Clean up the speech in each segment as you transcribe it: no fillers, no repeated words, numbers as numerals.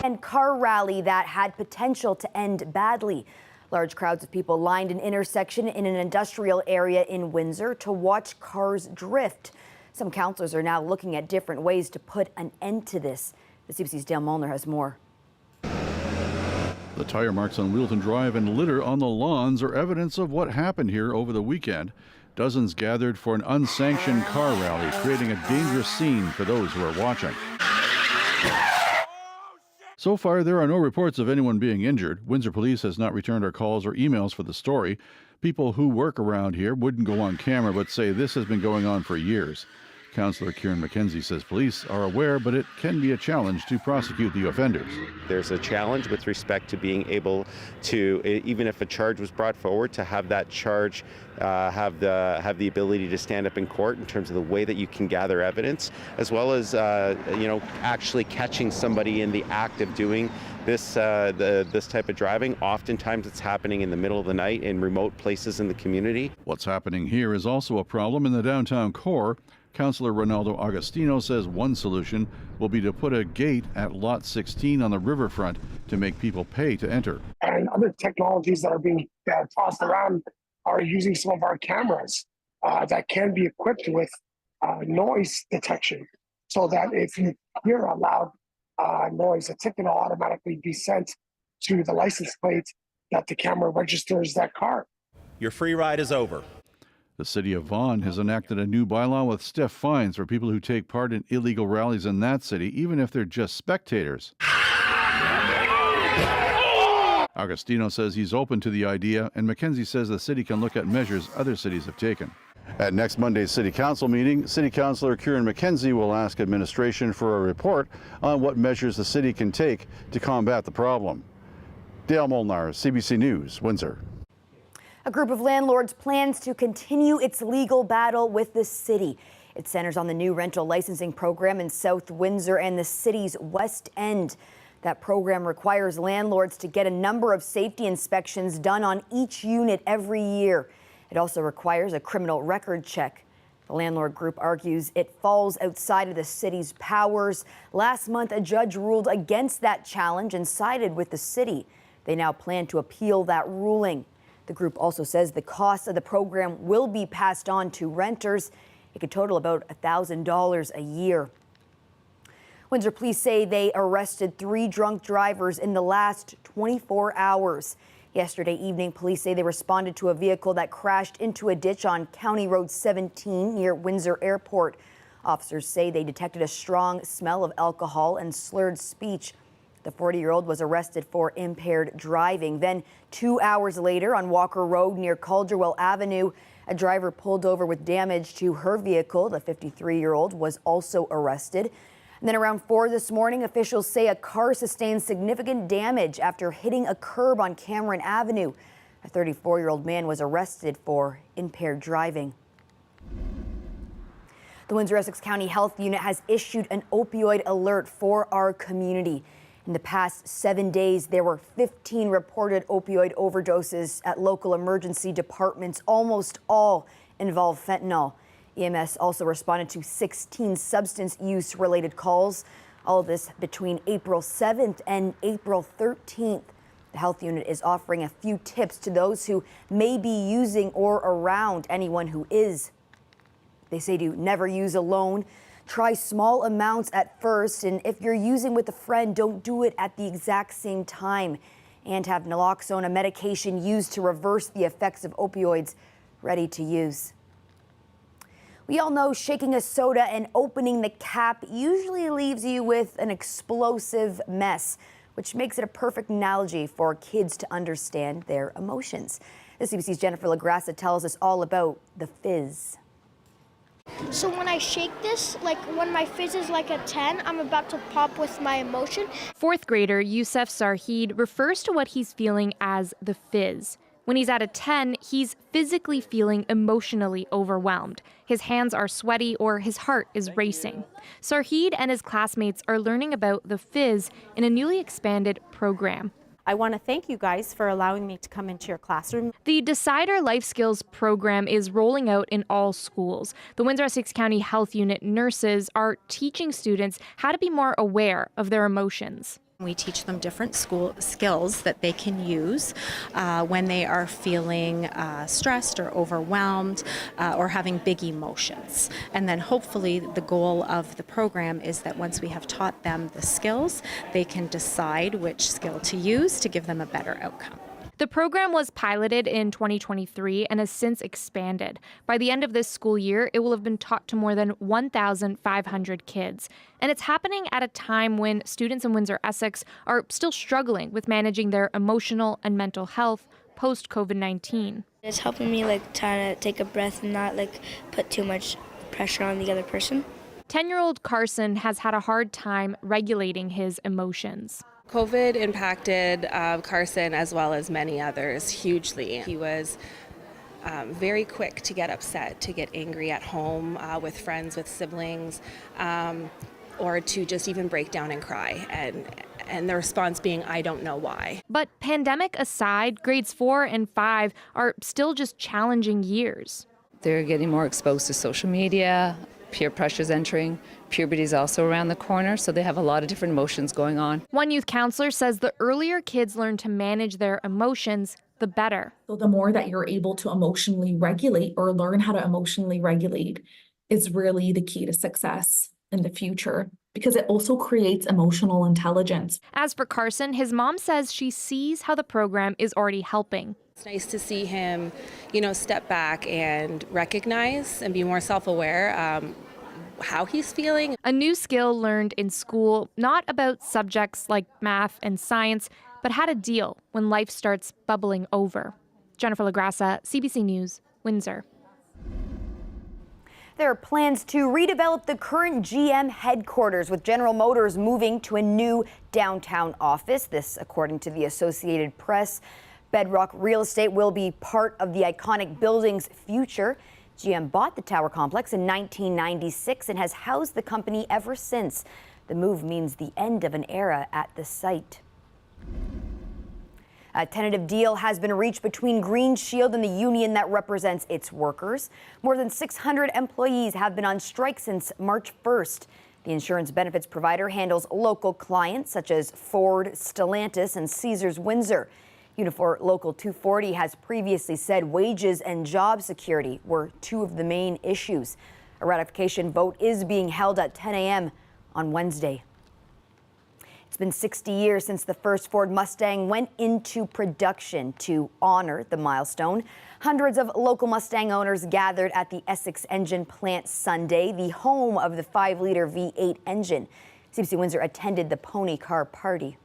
And car rally that had potential to end badly. Large crowds of people lined an intersection in an industrial area in Windsor to watch cars drift. Some councillors are now looking at different ways to put an end to this. The CBC's Dale Molnar has more. The tire marks on Wheelton Drive and litter on the lawns are evidence of what happened here over the weekend. Dozens gathered for an unsanctioned car rally, creating a dangerous scene for those who are watching. So far, there are no reports of anyone being injured. Windsor Police has not returned our calls or emails for the story. People who work around here wouldn't go on camera, but say this has been going on for years. Councillor Kieran McKenzie says police are aware, but it can be a challenge to prosecute the offenders. There's a challenge with respect to being able to, even if a charge was brought forward, to have that charge have the ability to stand up in court in terms of the way that you can gather evidence, as well as actually catching somebody in the act of doing this this type of driving. Oftentimes it's happening in the middle of the night in remote places in the community. What's happening here is also a problem in the downtown core. Councillor Ronaldo Agostino says one solution will be to put a gate at Lot 16 on the riverfront to make people pay to enter. And other technologies that are being tossed around are using some of our cameras that can be equipped with noise detection, so that if you hear a loud noise, a ticket will automatically be sent to the license plate that the camera registers that car. Your free ride is over. The City of Vaughan has enacted a new bylaw with stiff fines for people who take part in illegal rallies in that city, even if they're just spectators. Agostino says he's open to the idea, and McKenzie says the city can look at measures other cities have taken. At next Monday's City Council meeting, City Councillor Kieran McKenzie will ask administration for a report on what measures the city can take to combat the problem. Dale Molnar, CBC News, Windsor. A group of landlords plans to continue its legal battle with the city. It centers on the new rental licensing program in South Windsor and the city's West End. That program requires landlords to get a number of safety inspections done on each unit every year. It also requires a criminal record check. The landlord group argues it falls outside of the city's powers. Last month, a judge ruled against that challenge and sided with the city. They now plan to appeal that ruling. The group also says the cost of the program will be passed on to renters. It could total about $1,000 a year. Windsor police say they arrested 3 drunk drivers in the last 24 hours. Yesterday evening, police say they responded to a vehicle that crashed into a ditch on County Road 17 near Windsor Airport. Officers say they detected a strong smell of alcohol and slurred speech. The 40-year-old was arrested for impaired driving. Then 2 hours later on Walker Road near Calderwell Avenue, a driver pulled over with damage to her vehicle. The 53-year-old was also arrested. And then around 4 this morning, officials say a car sustained significant damage after hitting a curb on Cameron Avenue. A 34-year-old man was arrested for impaired driving. The Windsor-Essex County Health Unit has issued an opioid alert for our community. In the past 7 days, there were 15 reported opioid overdoses at local emergency departments. Almost all involve fentanyl. EMS also responded to 16 substance use-related calls. All of this between April 7th and April 13th. The health unit is offering a few tips to those who may be using or around anyone who is. They say to never use alone. Try small amounts at first, and if you're using with a friend, don't do it at the exact same time. And have naloxone, a medication used to reverse the effects of opioids, ready to use. We all know shaking a soda and opening the cap usually leaves you with an explosive mess, which makes it a perfect analogy for kids to understand their emotions. The CBC's Jennifer LaGrassa tells us all about the Fizz. So when I shake this, like when my fizz is like a 10, I'm about to pop with my emotion. 4th grader Youssef Sarheed refers to what he's feeling as the fizz. When he's at a 10, he's physically feeling emotionally overwhelmed. His hands are sweaty or his heart is racing. Sarheed and his classmates are learning about the Fizz in a newly expanded program. I want to thank you guys for allowing me to come into your classroom. The Decider Life Skills program is rolling out in all schools. The Windsor-Essex County Health Unit nurses are teaching students how to be more aware of their emotions. We teach them different skills that they can use when they are feeling stressed or overwhelmed or having big emotions. And then hopefully the goal of the program is that once we have taught them the skills, they can decide which skill to use to give them a better outcome. The program was piloted in 2023 and has since expanded. By the end of this school year, it will have been taught to more than 1,500 kids. And it's happening at a time when students in Windsor-Essex are still struggling with managing their emotional and mental health post-COVID-19. It's helping me try to take a breath and not put too much pressure on the other person. 10-year-old Carson has had a hard time regulating his emotions. COVID impacted Carson as well as many others hugely. He was very quick to get upset, to get angry at home with friends, with siblings, or to just even break down and cry. And the response being, I don't know why. But pandemic aside, grades 4 and 5 are still just challenging years. They're getting more exposed to social media, peer pressure's entering, puberty is also around the corner, so they have a lot of different emotions going on. One youth counselor says the earlier kids learn to manage their emotions, the better. So the more that you're able to emotionally regulate or learn how to emotionally regulate is really the key to success in the future, because it also creates emotional intelligence. As for Carson, his mom says she sees how the program is already helping. It's nice to see him, step back and recognize and be more self-aware how he's feeling. A new skill learned in school, not about subjects like math and science, but how to deal when life starts bubbling over. Jennifer LaGrassa, CBC News, Windsor. There are plans to redevelop the current GM headquarters, with General Motors moving to a new downtown office. This, according to the Associated Press. Bedrock Real Estate will be part of the iconic building's future. GM bought the tower complex in 1996 and has housed the company ever since. The move means the end of an era at the site. A tentative deal has been reached between Green Shield and the union that represents its workers. More than 600 employees have been on strike since March 1st. The insurance benefits provider handles local clients such as Ford, Stellantis, and Caesars Windsor. Unifor Local 240 has previously said wages and job security were two of the main issues. A ratification vote is being held at 10 a.m. on Wednesday. It's been 60 years since the first Ford Mustang went into production. To honor the milestone, hundreds of local Mustang owners gathered at the Essex Engine Plant Sunday, the home of the 5-liter V8 engine. CBC Windsor attended the pony car party.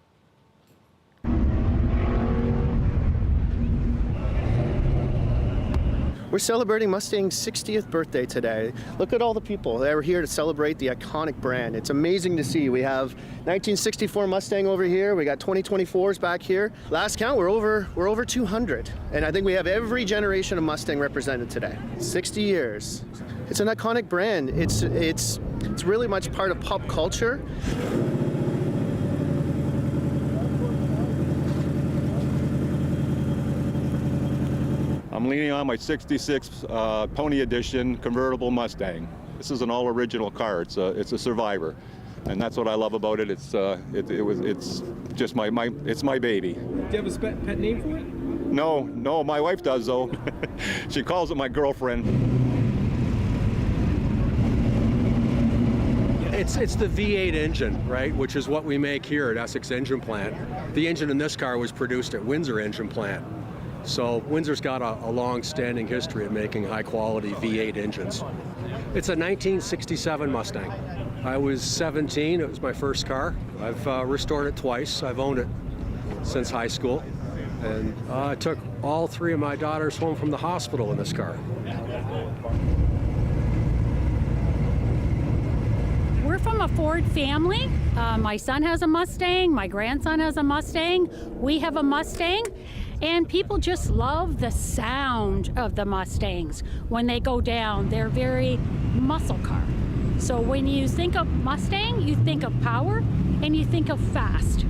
We're celebrating Mustang's 60th birthday today. Look at all the people that are here to celebrate the iconic brand. It's amazing to see. We have 1964 Mustang over here. We got 2024s back here. Last count, we're over 200. And I think we have every generation of Mustang represented today. 60 years. It's an iconic brand. It's really much part of pop culture. I'm leaning on my 66 Pony Edition convertible Mustang. This is an all-original car. It's a survivor, and that's what I love about it. It's just it's my baby. Do you have a pet name for it? No, my wife does though. She calls it my girlfriend. It's the V8 engine, right, which is what we make here at Essex Engine Plant. The engine in this car was produced at Windsor Engine Plant. So Windsor's got a long-standing history of making high-quality V8 engines. It's a 1967 Mustang. I was 17. It was my first car. I've restored it twice. I've owned it since high school. And I took all three of my daughters home from the hospital in this car. We're from a Ford family. My son has a Mustang. My grandson has a Mustang. We have a Mustang. And people just love the sound of the Mustangs. When they go down, they're very muscle car. So when you think of Mustang, you think of power and you think of fast.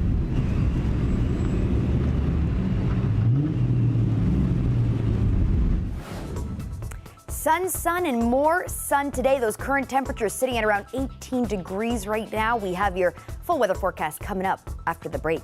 Sun, and more sun today. Those current temperatures sitting at around 18 degrees right now. We have your full weather forecast coming up after the break.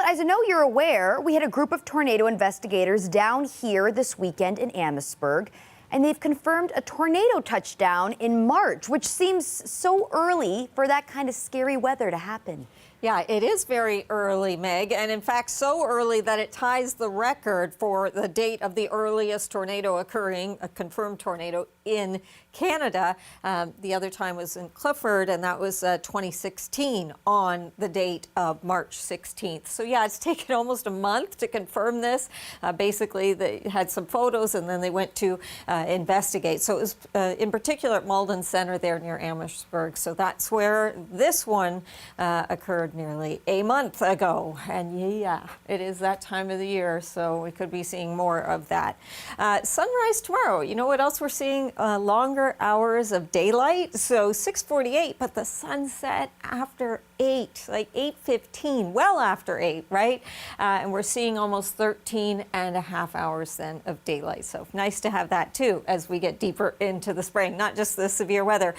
As I know you're aware, we had a group of tornado investigators down here this weekend in Amherstburg, and they've confirmed a tornado touchdown in March, which seems so early for that kind of scary weather to happen. Yeah, it is very early, Meg, and in fact so early that it ties the record for the date of the earliest tornado occurring, a confirmed tornado in Canada. The other time was in Clifford, and that was 2016 on the date of March 16th. So yeah, it's taken almost a month to confirm this. Basically, they had some photos, and then they went to investigate. So it was in particular at Malden Center there near Amherstburg. So that's where this one occurred nearly a month ago. And yeah, it is that time of the year, so we could be seeing more of that. Sunrise tomorrow. You know what else we're seeing? Longer hours of daylight. So 6:48, but the sunset after 8, like 8:15, well after 8, right? And we're seeing almost 13 and a half hours then of daylight. So nice to have that too as we get deeper into the spring, not just the severe weather.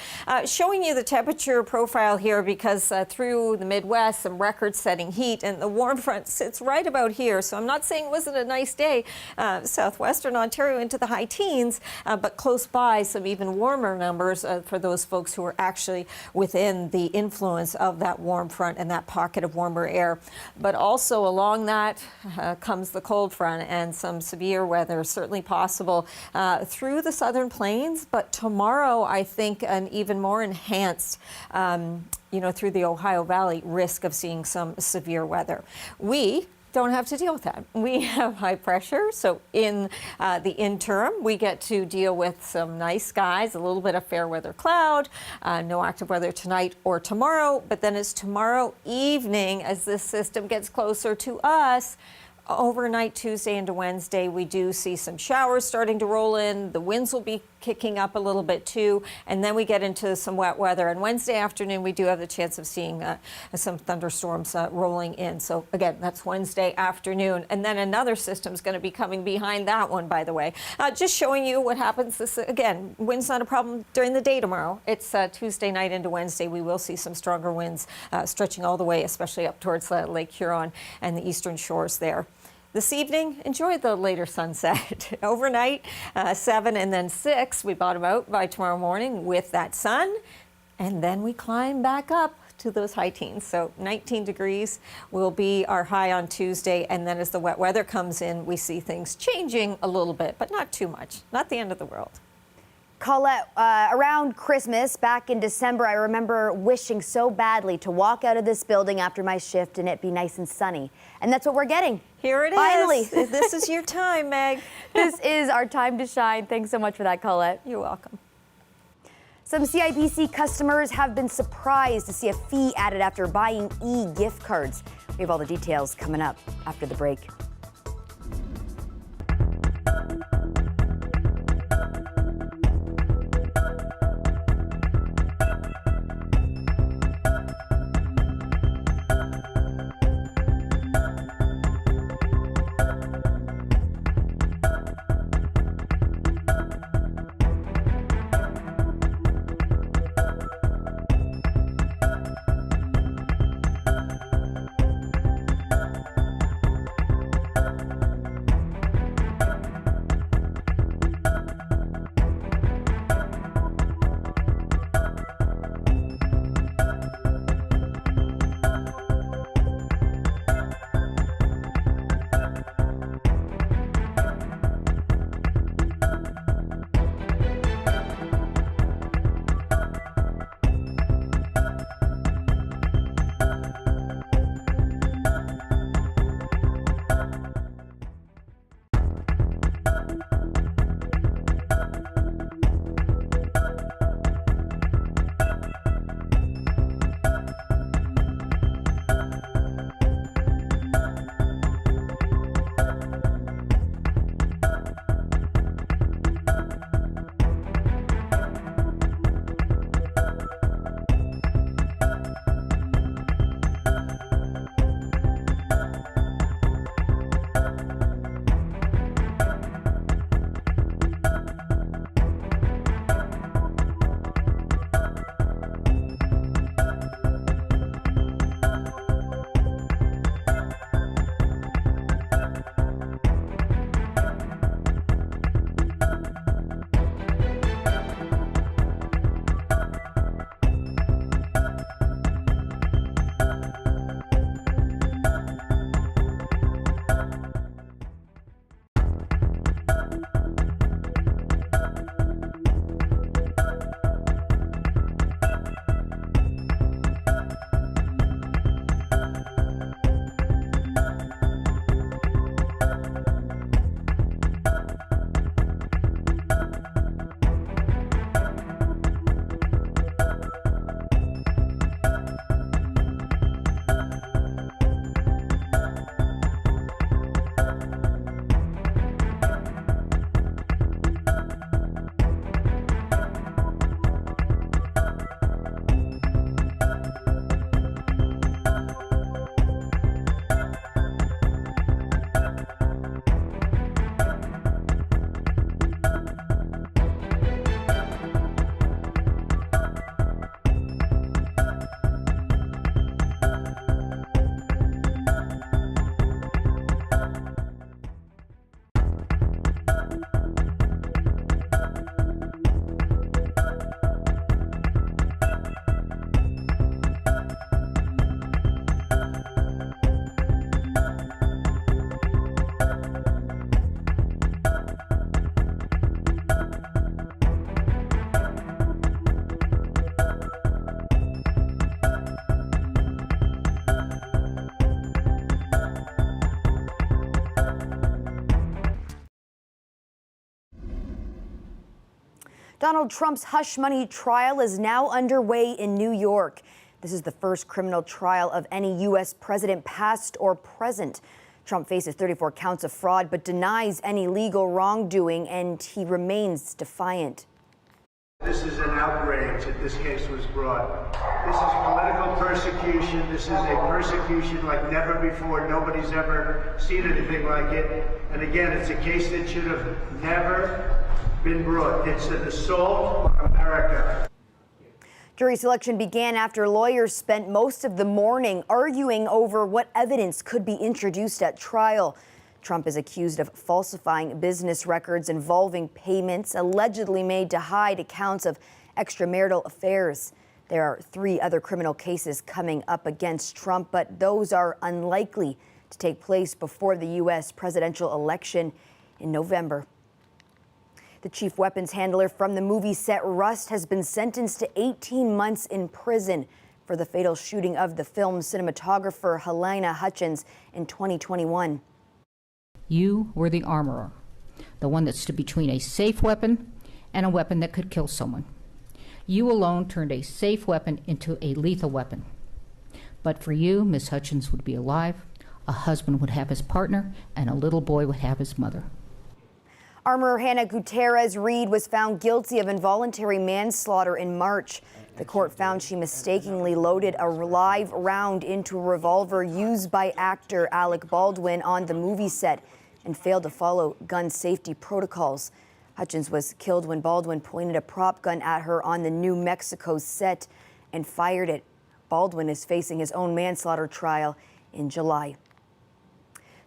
Showing you the temperature profile here because through the Midwest, some record-setting heat, and the warm front sits right about here. So I'm not saying it wasn't a nice day. Southwestern Ontario into the high teens, but close by some even warmer numbers for those folks who are actually within the influence of that warm front and that pocket of warmer air. But also along that comes the cold front and some severe weather certainly possible through the southern plains. But tomorrow, I think an even more enhanced through the Ohio Valley risk of seeing some severe weather. We don't have to deal with that. We have high pressure, so in the interim, we get to deal with some nice skies, a little bit of fair weather cloud, no active weather tonight or tomorrow, but then it's tomorrow evening as this system gets closer to us. Overnight, Tuesday into Wednesday, we do see some showers starting to roll in. The winds will be kicking up a little bit too, and then we get into some wet weather. And Wednesday afternoon, we do have the chance of seeing some thunderstorms rolling in. So again, that's Wednesday afternoon. And then another system is going to be coming behind that one, by the way. Just showing you what happens. This, again, wind's not a problem during the day tomorrow. It's Tuesday night into Wednesday. We will see some stronger winds stretching all the way, especially up towards Lake Huron and the eastern shores there. This evening, enjoy the later sunset. Overnight, 7 and then 6, we bottom out by tomorrow morning with that sun, and then we climb back up to those high teens. So 19 degrees will be our high on Tuesday, and then as the wet weather comes in, we see things changing a little bit, but not too much. Not the end of the world. Colette, around Christmas, back in December, I remember wishing so badly to walk out of this building after my shift and it be nice and sunny. And that's what we're getting. Here it Finally. is. This is your time, Meg. This is our time to shine. Thanks so much for that, Colette. You're welcome. Some CIBC customers have been surprised to see a fee added after buying e-gift cards. We have all the details coming up after the break. Donald Trump's hush money trial is now underway in New York. This is the first criminal trial of any U.S. president, past or present. Trump faces 34 counts of fraud but denies any legal wrongdoing, and he remains defiant. This is an outrage that this case was brought. This is political persecution. This is a persecution like never before. Nobody's ever seen anything like it. And again, it's a case that should have never been brought. It's an assault on America. Jury selection began after lawyers spent most of the morning arguing over what evidence could be introduced at trial. Trump is accused of falsifying business records involving payments allegedly made to hide accounts of extramarital affairs. There are 3 other criminal cases coming up against Trump, but those are unlikely to take place before the U.S. presidential election in November. The chief weapons handler from the movie set Rust has been sentenced to 18 months in prison for the fatal shooting of the film's cinematographer Helena Hutchins in 2021. You were the armorer, the one that stood between a safe weapon and a weapon that could kill someone. You alone turned a safe weapon into a lethal weapon. But for you, Miss Hutchins would be alive, a husband would have his partner, and a little boy would have his mother. Armorer Hannah Gutierrez-Reed was found guilty of involuntary manslaughter in March. The court found she mistakenly loaded a live round into a revolver used by actor Alec Baldwin on the movie set and failed to follow gun safety protocols. Hutchins was killed when Baldwin pointed a prop gun at her on the New Mexico set and fired it. Baldwin is facing his own manslaughter trial in July.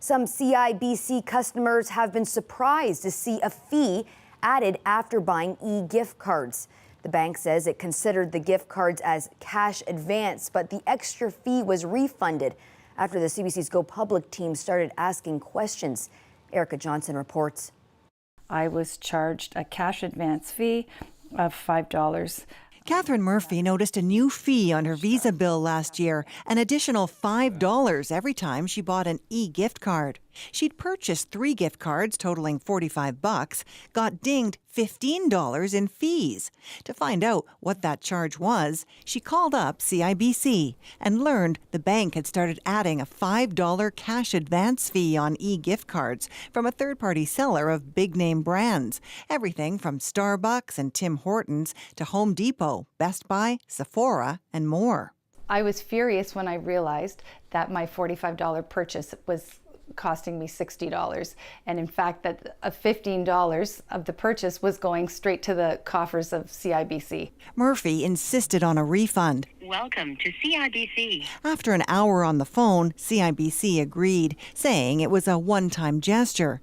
Some CIBC customers have been surprised to see a fee added after buying e-gift cards. The bank says it considered the gift cards as cash advance, but the extra fee was refunded after the CBC's Go Public team started asking questions. Erica Johnson reports. I was charged a cash advance fee of $5. Catherine Murphy noticed a new fee on her Visa bill last year, an additional $5 every time she bought an e-gift card. She'd purchased 3 gift cards totaling $45, got dinged $15 in fees. To find out what that charge was, she called up CIBC and learned the bank had started adding a $5 cash advance fee on e-gift cards from a third-party seller of big-name brands. Everything from Starbucks and Tim Hortons to Home Depot, Best Buy, Sephora, and more. I was furious when I realized that my $45 purchase was costing me $60, and in fact that $15 of the purchase was going straight to the coffers of CIBC. Murphy insisted on a refund. Welcome to CIBC. After an hour on the phone, CIBC agreed, saying it was a one-time gesture.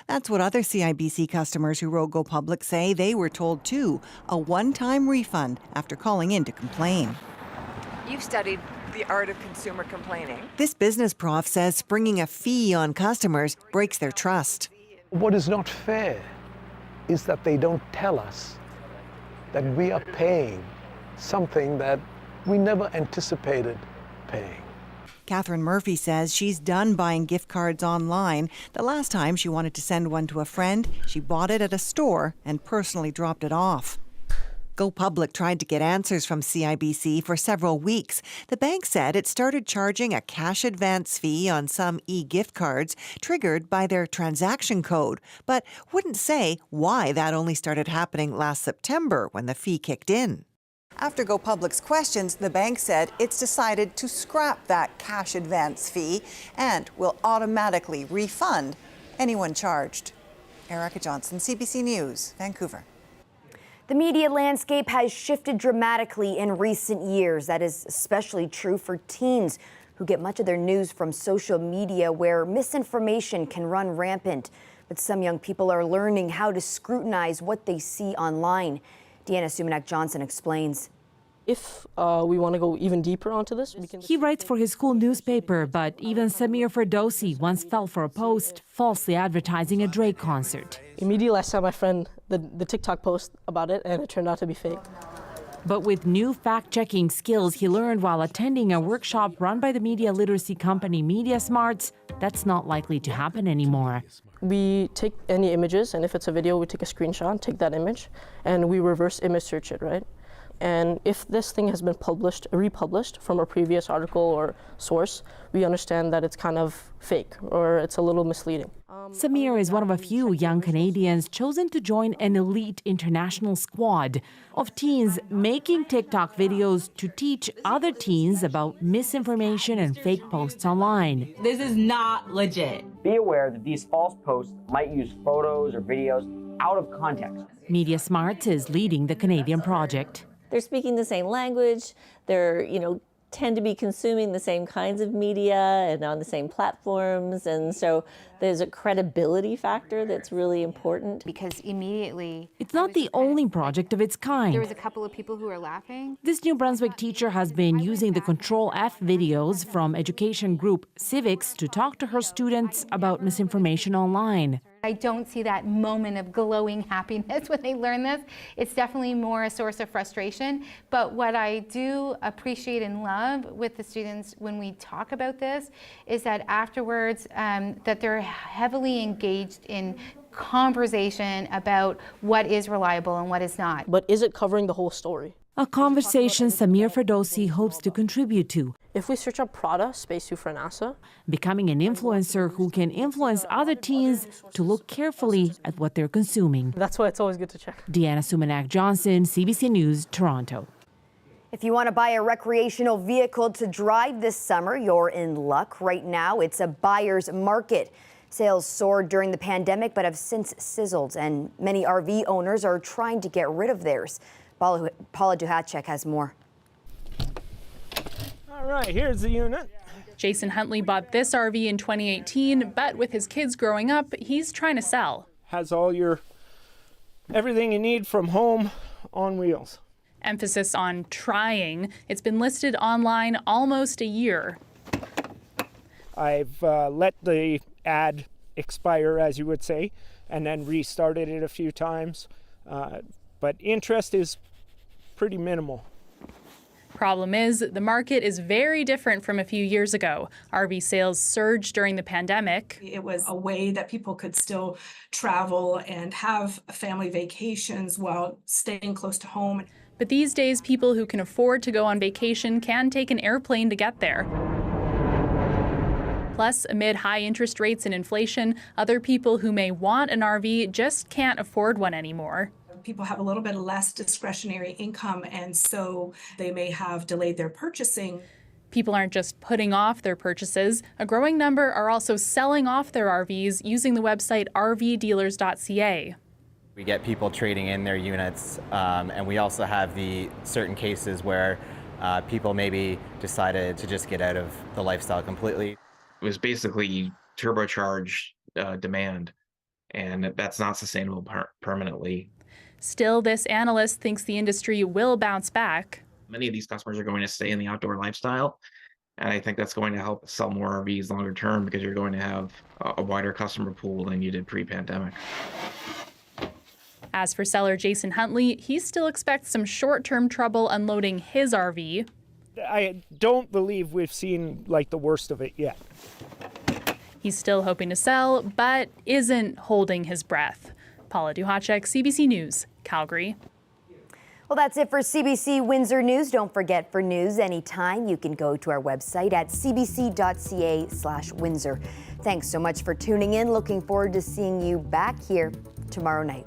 That's what other CIBC customers who wrote Go Public say they were told too, a one-time refund after calling in to complain. You've studied the art of consumer complaining. This business prof says springing a fee on customers breaks their trust. What is not fair is that they don't tell us that we are paying something that we never anticipated paying. Catherine Murphy says she's done buying gift cards online. The last time she wanted to send one to a friend, she bought it at a store and personally dropped it off. Go Public tried to get answers from CIBC for several weeks. The bank said it started charging a cash advance fee on some e-gift cards triggered by their transaction code, but wouldn't say why that only started happening last September when the fee kicked in. After Go Public's questions, the bank said it's decided to scrap that cash advance fee and will automatically refund anyone charged. Erica Johnson, CBC News, Vancouver. The media landscape has shifted dramatically in recent years. That is especially true for teens who get much of their news from social media, where misinformation can run rampant. But some young people are learning how to scrutinize what they see online. Deanna Sumanak-Johnson explains. If we want to go even deeper onto this, we can... He writes for his school newspaper, but even Samir Ferdowsi once fell for a post falsely advertising a Drake concert. Immediately I sent my friend the TikTok post about it, and it turned out to be fake. But with new fact-checking skills he learned while attending a workshop run by the media literacy company Media Smarts, that's not likely to happen anymore. We take any images, and if it's a video, we take a screenshot, take that image, and we reverse image search it, right? And if this thing has been republished from a previous article or source, we understand that it's kind of fake or it's a little misleading. Samir is one of a few young Canadians chosen to join an elite international squad of teens making TikTok videos to teach other teens about misinformation and fake posts online. This is not legit. Be aware that these false posts might use photos or videos out of context. Media Smarts is leading the Canadian project. They're speaking the same language. They're, tend to be consuming the same kinds of media and on the same platforms. And so there's a credibility factor that's really important. Because immediately... It's not the only project of its kind. There was a couple of people who were laughing. This New Brunswick teacher has been using the Control F videos from education group Civics to talk to her students about misinformation online. I don't see that moment of glowing happiness when they learn this. It's definitely more a source of frustration. But what I do appreciate and love with the students when we talk about this is that afterwards that they're heavily engaged in conversation about what is reliable and what is not. But is it covering the whole story? A conversation Samir Ferdowsi hopes to contribute to. If we search up Prada spacesuit for NASA, becoming an influencer who can influence other teens to look carefully at what they're consuming. That's why it's always good to check. Deanna Sumanak-Johnson, CBC News, Toronto. If you want to buy a recreational vehicle to drive this summer, you're in luck. Right now, it's a buyer's market. Sales soared during the pandemic, but have since sizzled, and many RV owners are trying to get rid of theirs. Paula Duhatschek has more. All right, here's the unit. Jason Huntley bought this RV in 2018, but with his kids growing up, he's trying to sell. Has all everything you need from home on wheels. Emphasis on trying. It's been listed online almost a year. I've let the ad expire, as you would say, and then restarted it a few times. But interest is pretty minimal. Problem is, the market is very different from a few years ago. RV sales surged during the pandemic. It was a way that people could still travel and have family vacations while staying close to home. But these days, people who can afford to go on vacation can take an airplane to get there. Plus, amid high interest rates and inflation, other people who may want an RV just can't afford one anymore. People have a little bit less discretionary income, and so they may have delayed their purchasing. People aren't just putting off their purchases. A growing number are also selling off their RVs using the website rvdealers.ca. We get people trading in their units, and we also have the certain cases where people maybe decided to just get out of the lifestyle completely. It was basically turbocharged demand, and that's not sustainable permanently. Still, this analyst thinks the industry will bounce back. Many of these customers are going to stay in the outdoor lifestyle, and I think that's going to help sell more RVs longer term because you're going to have a wider customer pool than you did pre-pandemic. As for seller Jason Huntley, he still expects some short-term trouble unloading his RV. I don't believe we've seen the worst of it yet. He's still hoping to sell, but isn't holding his breath. Paula Duhatschek, CBC News, Calgary. Well, that's it for CBC Windsor News. Don't forget, for news anytime, you can go to our website at cbc.ca/Windsor. Thanks so much for tuning in. Looking forward to seeing you back here tomorrow night.